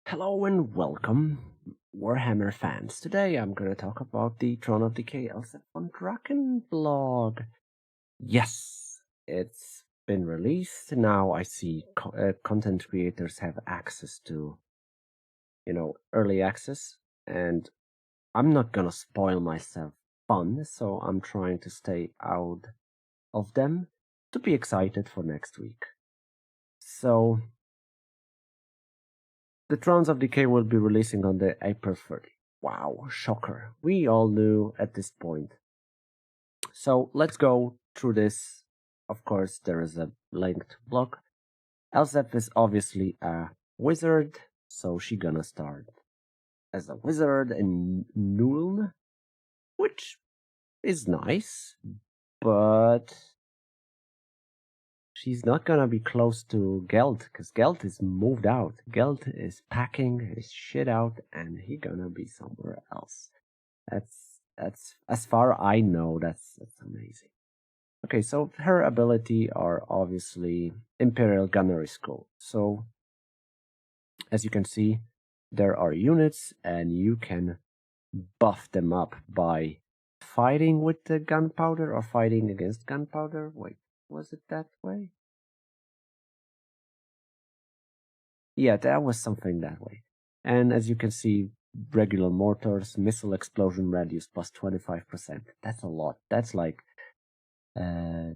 Hello and welcome, Warhammer fans. Today I'm going to talk about the Throne of Decay LZ von Draken blog. Yes, it's been released. Now I see content creators have access to, early access, and I'm not going to spoil myself fun, so I'm trying to stay out of them to be excited for next week. So, the Thrones of Decay will be releasing on the April 30. Wow, shocker. We all knew at this point. So let's go through this. Of course, there is a linked blog. Elzef is obviously a wizard, so she gonna start as a wizard in Nuln, which is nice, but she's not gonna be close to Geld, because Geld is moved out. Geld is packing his shit out, and he gonna be somewhere else. That's as far I know. That's amazing. Okay, so her ability are obviously Imperial Gunnery School. So as you can see, there are units, and you can buff them up by fighting with the gunpowder or fighting against gunpowder. Wait, was it that way? Yeah, that was something that way. And as you can see, regular mortars, missile explosion radius plus 25%. That's a lot. That's like the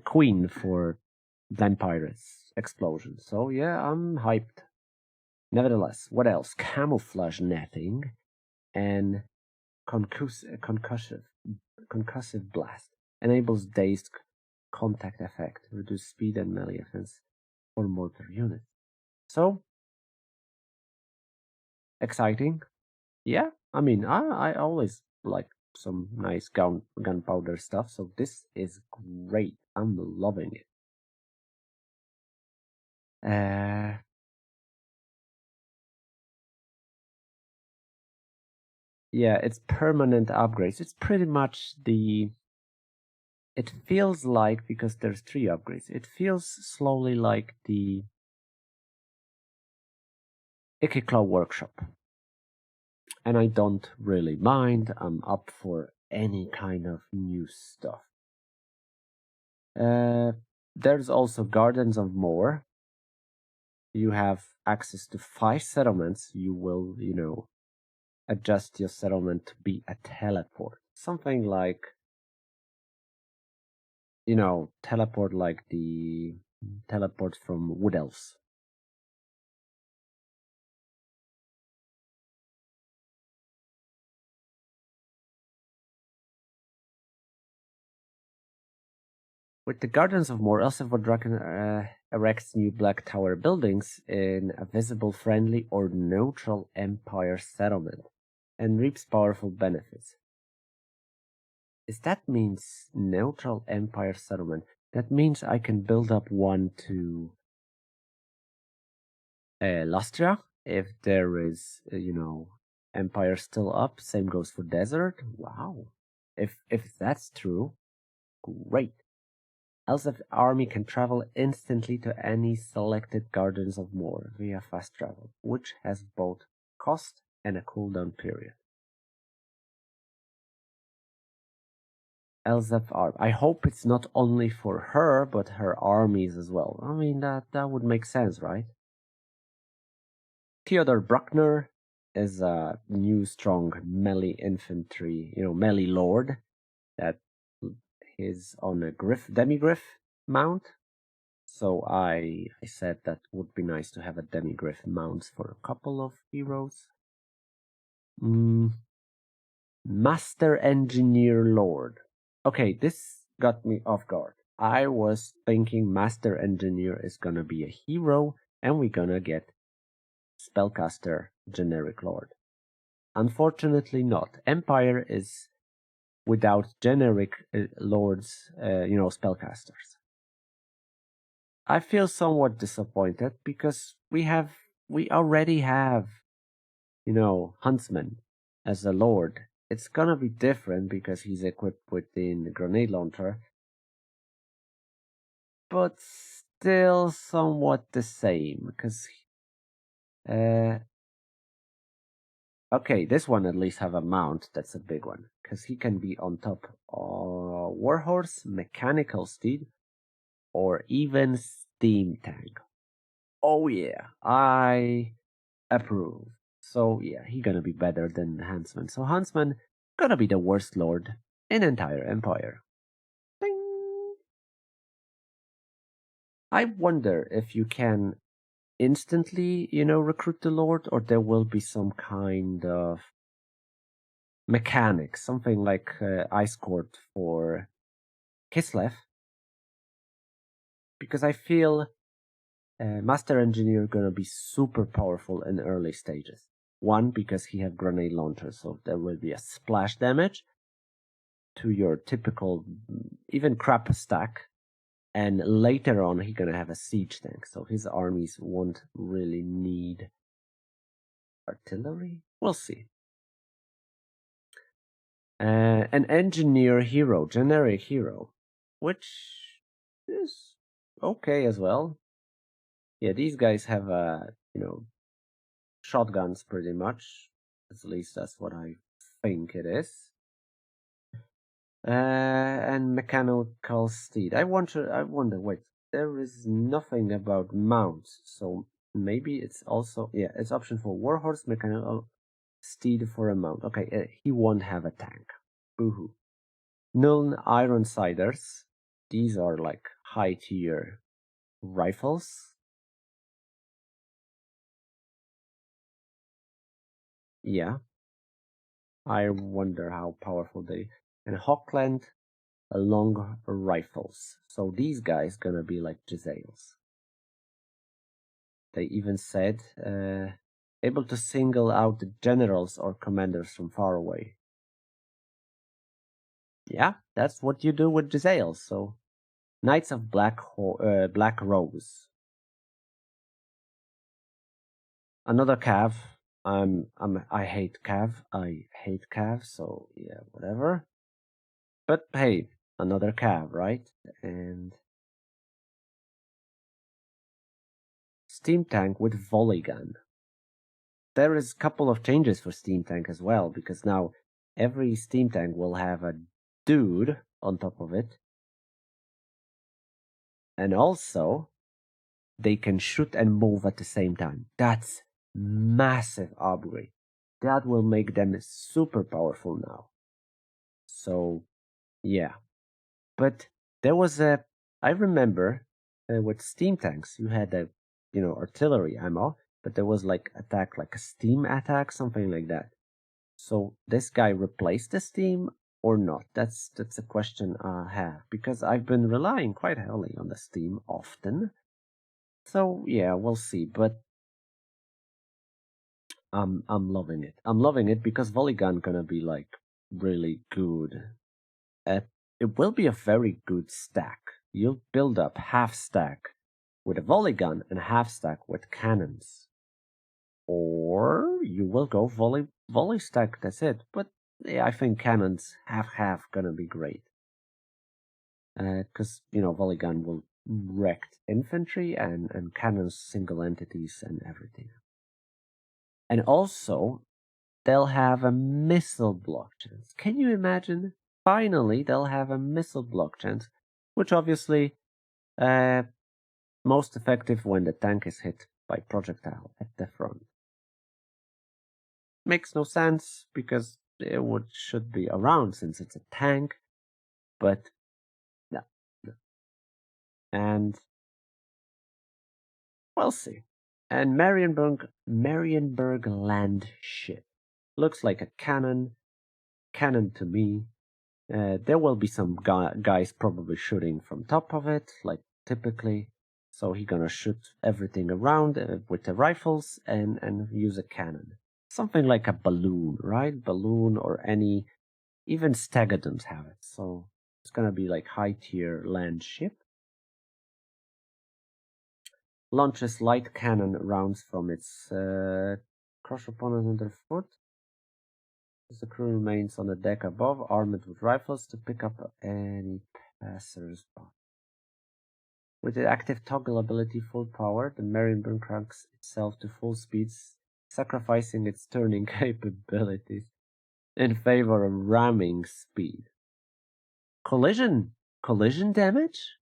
queen for vampires explosion. So yeah, I'm hyped. Nevertheless, what else? Camouflage netting and concussive blast enables dazed contact effect, reduce speed and melee offense for mortar units. So exciting. Yeah, I mean, I always like some nice gunpowder stuff, so this is great. I'm loving it. Yeah, it's permanent upgrades. It's pretty much it feels like, because there's 3 upgrades, it feels slowly like the Ikiclaw Workshop. And I don't really mind. I'm up for any kind of new stuff. There's also Gardens of More. You have access to 5 settlements. You will, adjust your settlement to be a teleport. Something like, teleport like the teleport from Wood Elves. With the Gardens of More, Elsa von Draken erects new Black Tower buildings in a visible, friendly, or neutral Empire settlement and reaps powerful benefits. Is that means neutral Empire settlement? That means I can build up one to Lustria if there is, Empire still up. Same goes for Desert. Wow. If that's true, great. Elsef's army can travel instantly to any selected Gardens of More via fast travel, which has both cost and a cooldown period. Elsef's army. I hope it's not only for her, but her armies as well. I mean, that would make sense, right? Theodor Bruckner is a new strong melee infantry, melee lord that is on a demigriff mount. So I said that would be nice to have a demigriff mounts for a couple of heroes. Master Engineer Lord. Okay, this got me off guard. I was thinking Master Engineer is gonna be a hero, and we're gonna get Spellcaster Generic Lord. Unfortunately not. Empire is without generic lords, spellcasters. I feel somewhat disappointed because we already have, Huntsman as a lord. It's gonna be different because he's equipped with the grenade launcher. But still somewhat the same, because okay, this one at least have a mount. That's a big one, because he can be on top of Warhorse, Mechanical Steed, or even Steam Tank. Oh yeah, I approve. So yeah, he gonna be better than Huntsman. So Huntsman gonna be the worst lord in entire Empire. Ding. I wonder if you can instantly, recruit the lord, or there will be some kind of mechanic, something like Ice Court for Kislev, because I feel Master Engineer gonna be super powerful in early stages. One, because he have grenade launcher, so there will be a splash damage to your typical, even crap stack. And later on, he gonna have a siege tank, so his armies won't really need artillery. We'll see. An engineer hero, generic hero, which is okay as well. Yeah, these guys have shotguns pretty much. At least that's what I think it is. And mechanical steed. I wonder, wait, there is nothing about mounts, so maybe it's also, yeah, it's option for warhorse, mechanical steed for a mount. Okay, he won't have a tank. Boohoo. Nuln Iron Siders. These are like high tier rifles. Yeah. I wonder how powerful they. And Hawkland long rifles. So these guys gonna be like Giselles. They even said able to single out the generals or commanders from far away. Yeah, that's what you do with Giselles. So Knights of Black Rose. Another Cav. I hate Cav. I hate Cav. So yeah, whatever. But hey, another Cav, right? And Steam Tank with volley gun. There is a couple of changes for Steam Tank as well, because now every Steam Tank will have a dude on top of it. And also, they can shoot and move at the same time. That's massive upgrade. That will make them super powerful now. So, yeah. But there was I remember with Steam Tanks, you had artillery ammo, but there was like attack, like a steam attack, something like that. So this guy replaced the steam or not? That's a question I have, because I've been relying quite heavily on the steam often. So yeah, we'll see. But I'm loving it. I'm loving it because volley gun gonna be like really good. It will be a very good stack. You'll build up half stack with a volley gun and half stack with cannons. Or you will go volley stack, that's it. But yeah, I think cannons half gonna be great. Because volley gun will wreck infantry and cannons single entities and everything. And also they'll have a missile block chance. Can you imagine? Finally they'll have a missile block chance, which obviously most effective when the tank is hit by projectile at the front. Makes no sense because it should be around since it's a tank, but no. And we'll see. And Marienburg land ship looks like a cannon to me. There will be some guys probably shooting from top of it, like typically. So he's gonna shoot everything around with the rifles and use a cannon. Something like a balloon, right? Balloon or any, even Stegadons have it. So it's gonna be like high tier land ship. Launches light cannon rounds from its crush opponent underfoot. As the crew remains on the deck above, armed with rifles to pick up any passers by. With the active toggle ability full power, the Marienburn cranks itself to full speeds, sacrificing its turning capabilities in favor of ramming speed. Collision damage?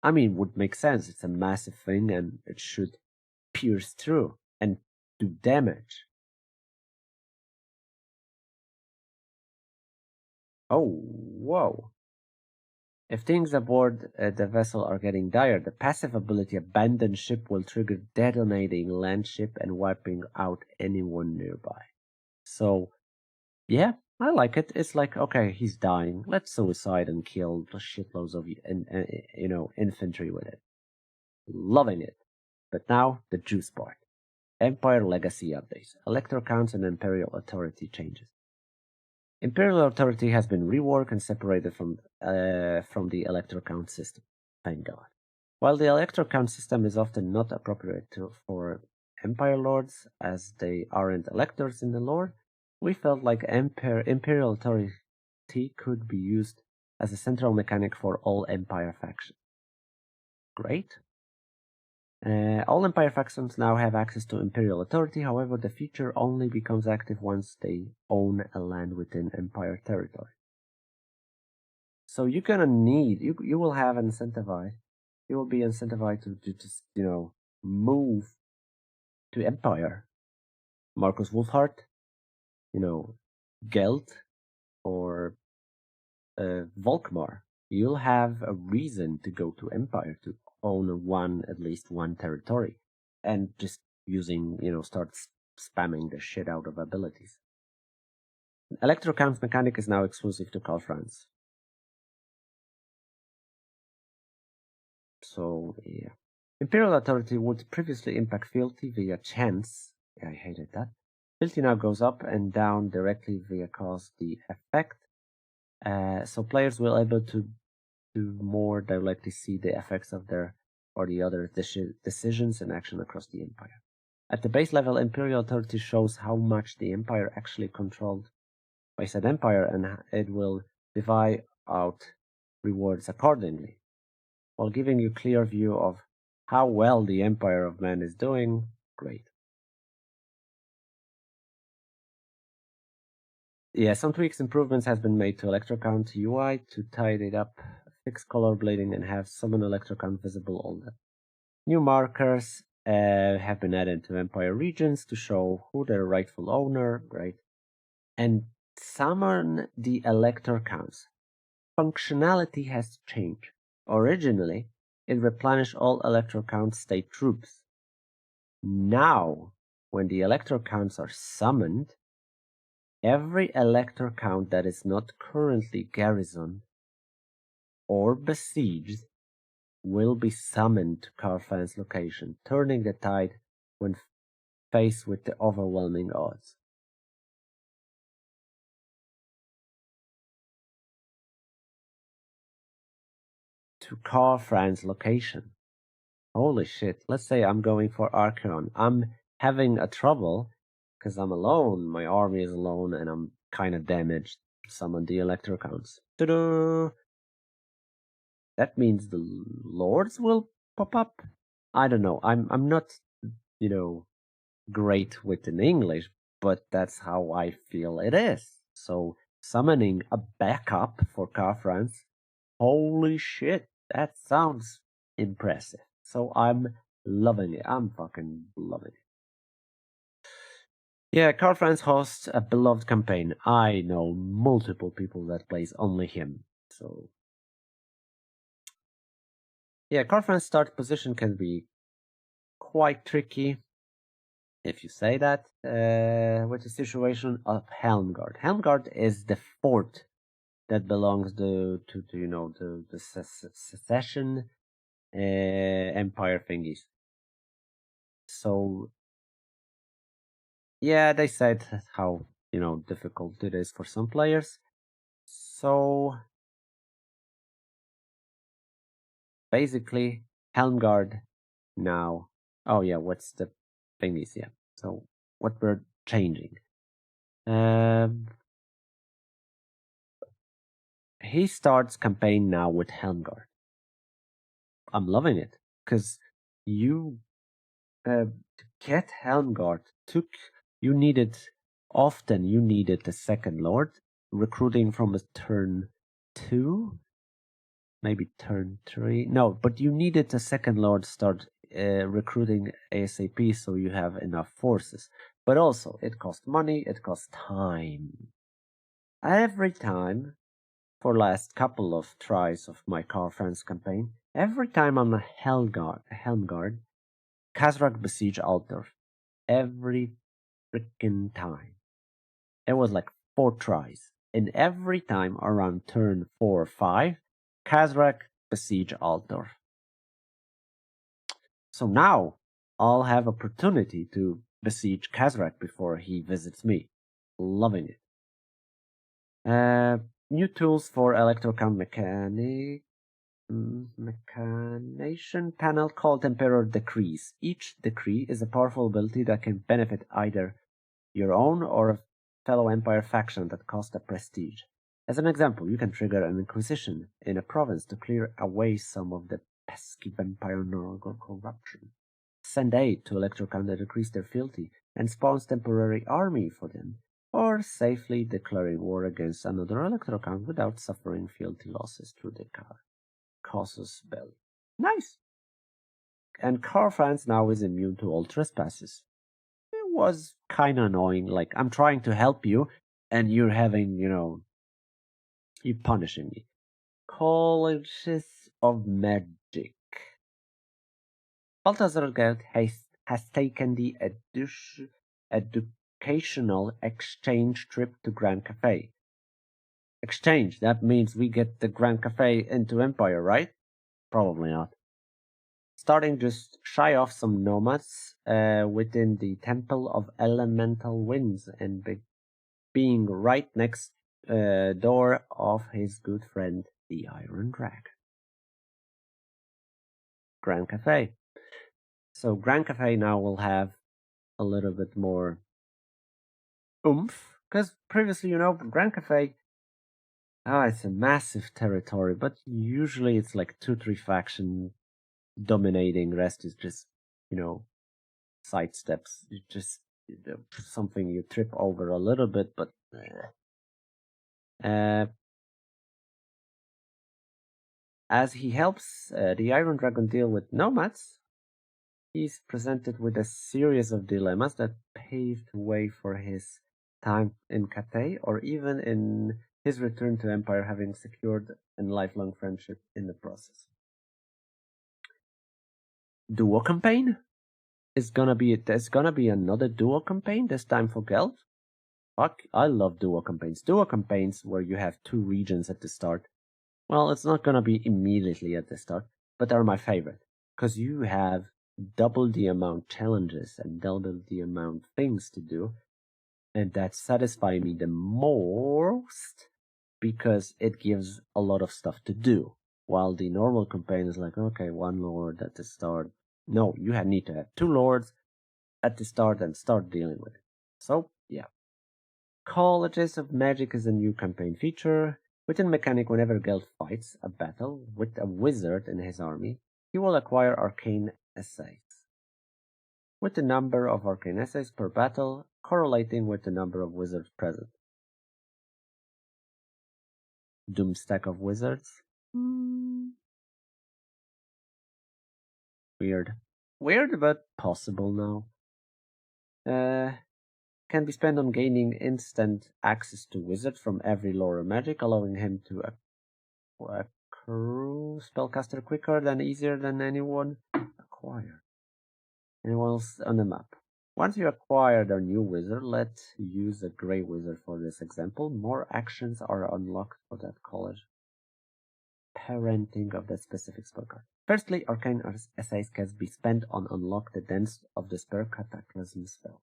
I mean, would make sense. It's a massive thing and it should pierce through and do damage. Oh, whoa. If things aboard the vessel are getting dire, the passive ability Abandon Ship will trigger detonating land ship and wiping out anyone nearby. So, yeah, I like it. It's like, okay, he's dying. Let's suicide and kill shitloads of infantry with it. Loving it. But now, the juice part. Empire Legacy updates. Elector counts and Imperial Authority changes. Imperial Authority has been reworked and separated from the Elector count system. Thank God. While the Elector count system is often not appropriate for Empire Lords, as they aren't electors in the lore, we felt like Imperial Authority could be used as a central mechanic for all Empire factions. Great. All Empire factions now have access to Imperial Authority, however, the feature only becomes active once they own a land within Empire territory. So you're gonna need, you will have incentivized, you will be incentivized to just, move to Empire. Marcus Wolfhard, Geld, or Volkmar. You'll have a reason to go to Empire to own at least one territory, and just using, start spamming the shit out of abilities. Electro count mechanic is now exclusive to Karl Franz. So, yeah. Imperial Authority would previously impact fealty via chance. Yeah, I hated that. Fealty now goes up and down directly via cause the effect. So players will be able to more directly see the effects of their or the other decisions and action across the Empire. At the base level, Imperial Authority shows how much the Empire actually controlled by said Empire, and it will divide out rewards accordingly, while giving you a clear view of how well the Empire of Man is doing. Great. Yeah, some tweaks improvements has been made to Electrocount UI to tidy it up, fix color bleeding, and have summon Electrocount visible on them. New markers have been added to Empire regions to show who their rightful owner, right? And summon the Elector counts. Functionality has changed. Originally, it replenished all Elector count state troops. Now, when the Elector counts are summoned, every Elector count that is not currently garrisoned or besieged will be summoned to Karfan's location, turning the tide when faced with the overwhelming odds. To Karfan's location. Holy shit, let's say I'm going for Archeon. I'm having a trouble because I'm alone, my army is alone, and I'm kind of damaged. Summon the Electro counts. Ta-da! That means the lords will pop up? I don't know. I'm not, great with in English, but that's how I feel it is. So summoning a backup for Carfrance, holy shit, that sounds impressive. So I'm loving it. I'm fucking loving it. Yeah, Carfrance hosts a beloved campaign. I know multiple people that plays only him. So yeah, Carfrance's start position can be quite tricky, if you say that, with the situation of Helmgard. Helmgard is the fort that belongs to the secession empire thingies. So yeah, they said how difficult it is for some players. So basically, Helmgard now. Oh yeah, what's the thingies? Yeah. So what we're changing. He starts campaign now with Helmgard. I'm loving it because you to get Helmgard you needed you needed the second lord recruiting from a turn 2, maybe turn 3. No, but you needed the second lord start recruiting ASAP so you have enough forces. But also it costs money, it costs time. Every time for last couple of tries of my Car France campaign, every time I'm a Helmgard, Kazrak besiege Altdorf. Every freaking time. It was like 4 tries. And every time around turn 4 or 5, Kazrak besiege Altdorf. So now I'll have opportunity to besiege Kazrak before he visits me. Loving it. New tools for electrocount Mechanation panel called Emperor Decrees. Each decree is a powerful ability that can benefit either your own or a fellow Empire faction that cost a prestige. As an example, you can trigger an inquisition in a province to clear away some of the pesky vampire Norgor corruption. Send aid to Electrocount that decrease their fealty and spawns temporary army for them, or safely declaring war against another Electrocount without suffering fealty losses through the casus belli. Nice! And Car France now is immune to all trespasses. It was kind of annoying, like, I'm trying to help you, and you're having, you're punishing me. Colleges of Magic. Balthazar Geld has taken the educational exchange trip to Grand Cafe. Exchange, that means we get the Grand Cafe into Empire, right? Probably not. Starting just shy off some nomads within the Temple of Elemental Winds and being right next door of his good friend, the Iron Dragon. Grand Cafe. So Grand Cafe now will have a little bit more oomph, because previously, Grand Cafe, it's a massive territory, but usually it's like 2-3 factions dominating. Rest is just, side steps. You just something you trip over a little bit, but as he helps the Iron Dragon deal with nomads, he's presented with a series of dilemmas that paved the way for his time in Cathay, or even in his return to Empire, having secured a lifelong friendship in the process. Duo campaign? There's gonna be another duo campaign, this time for Geld. Fuck, I love duo campaigns. Duo campaigns where you have 2 regions at the start. Well, it's not gonna be immediately at the start, but they're my favorite. Because you have double the amount challenges and double the amount things to do. And that satisfies me the most because it gives a lot of stuff to do. While the normal campaign is like, okay, 1 lord at the start. No, you need to have 2 lords at the start and start dealing with it. So, yeah. Colleges of Magic is a new campaign feature. Within mechanic, whenever Geld fights a battle with a wizard in his army, he will acquire arcane essays, with the number of arcane essays per battle correlating with the number of wizards present. Doomstack of wizards? Weird. Weird, but possible now. Can be spent on gaining instant access to wizards from every lower magic, allowing him to accrue spellcaster quicker than easier than anyone acquire. Anyone else on the map. Once you acquired a new wizard, let's use a grey wizard for this example. More actions are unlocked for that college. Parenting of that specific spell card. Firstly, arcane essays can be spent on unlock the dance of the spell Cataclysm spell.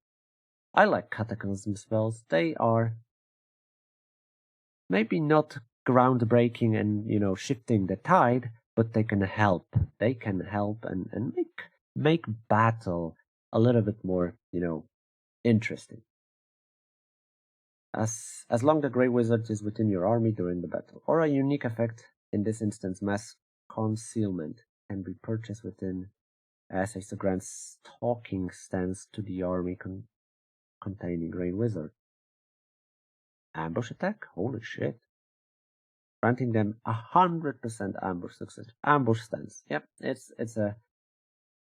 I like Cataclysm spells. They are maybe not groundbreaking and, shifting the tide, but they can help. They can help and make battle a little bit more, interesting. As long the Grey Wizard is within your army during the battle, or a unique effect, in this instance, mass concealment. can be purchased within essays to grant talking stance to the army containing Rain Wizard. Ambush attack? Holy shit. Granting them 100% ambush success. Ambush stance. Yep, it's a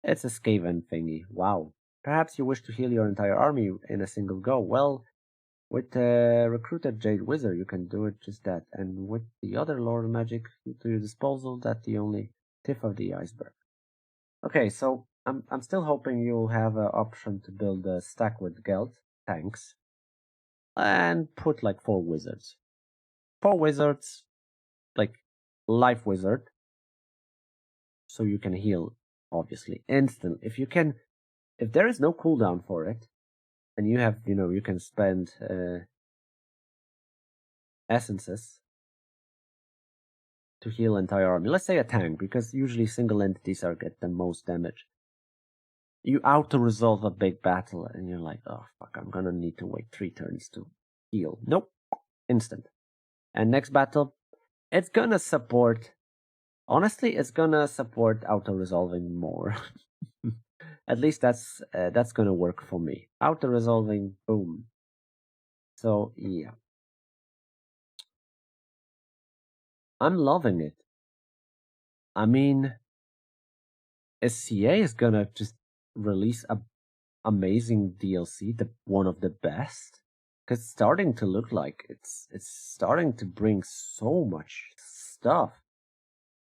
Skaven thingy. Wow. Perhaps you wish to heal your entire army in a single go. Well, with the recruited Jade Wizard, you can do it just that. And with the other Lord Magic to your disposal, that's the only tip of the iceberg. Okay, so I'm still hoping you'll have an option to build a stack with Geld tanks and put like 4 wizards. 4 wizards, like life wizard, so you can heal obviously instant. If there is no cooldown for it, and you have, you can spend essences to heal entire army. Let's say a tank, because usually single entities get the most damage. You auto-resolve a big battle, and you're like, oh fuck, I'm gonna need to wait 3 turns to heal. Nope, instant. And next battle, it's gonna support. Honestly, it's gonna support auto-resolving more. At least that's gonna work for me. Auto-resolving, boom. So yeah, I'm loving it. I mean, SCA is gonna just release a amazing DLC, one of the best. Cause it's starting to look like it's starting to bring so much stuff.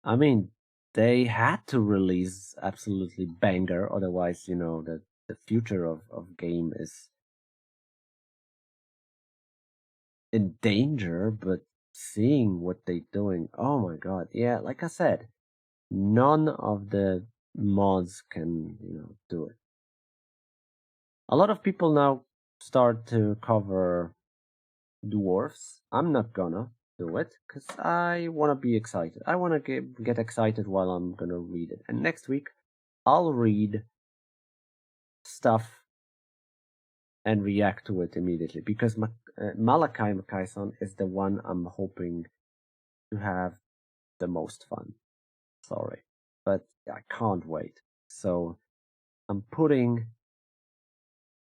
I mean, they had to release absolutely banger, otherwise, the future of game is in danger. But seeing what they're doing, oh my god, yeah, like I said, none of the mods can, do it. A lot of people now start to cover dwarfs. I'm not gonna do it because I want to be excited. I want to get excited while I'm gonna read it. And next week, I'll read stuff and react to it immediately, because Malachi Mackayson is the one I'm hoping to have the most fun. Sorry, but I can't wait. So I'm putting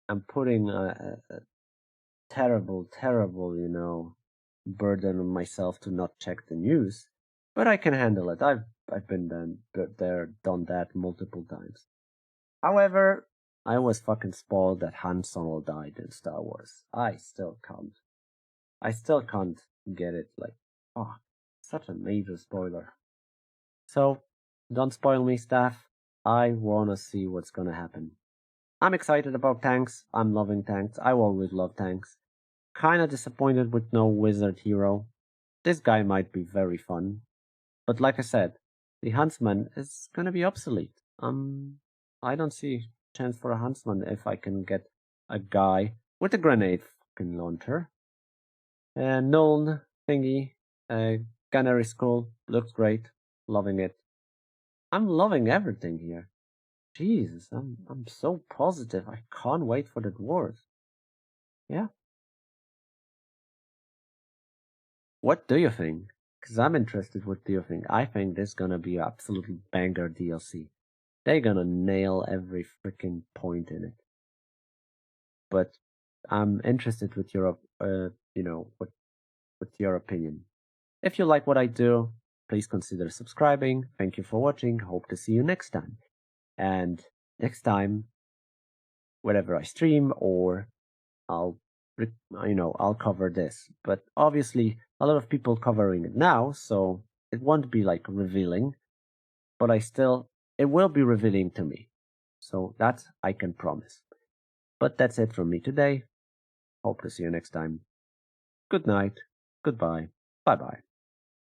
a terrible, burden on myself to not check the news, but I can handle it. I've been done that multiple times. However, I was fucking spoiled that Han Solo died in Star Wars. I still can't get it. Like, oh, such a major spoiler. So don't spoil me, staff. I wanna see what's gonna happen. I'm excited about tanks. I'm loving tanks. I always love tanks. Kinda disappointed with no wizard hero. This guy might be very fun. But like I said, the huntsman is gonna be obsolete. I don't see chance for a huntsman if I can get a guy with a grenade fucking launcher. Nuln thingy, gunnery skull, looks great. Loving it. I'm loving everything here. Jesus, I'm so positive. I can't wait for the dwarves. Yeah. What do you think? Because I'm interested. What do you think? I think this is gonna be absolutely banger DLC. They're gonna nail every freaking point in it. But I'm interested with your, with your opinion. If you like what I do, please consider subscribing. Thank you for watching. Hope to see you next time. And next time, whenever I stream, or I'll cover this. But obviously, a lot of people covering it now, so it won't be like revealing. But it will be revealing to me. So that I can promise. But that's it from me today. Hope to see you next time. Good night. Goodbye. Bye bye.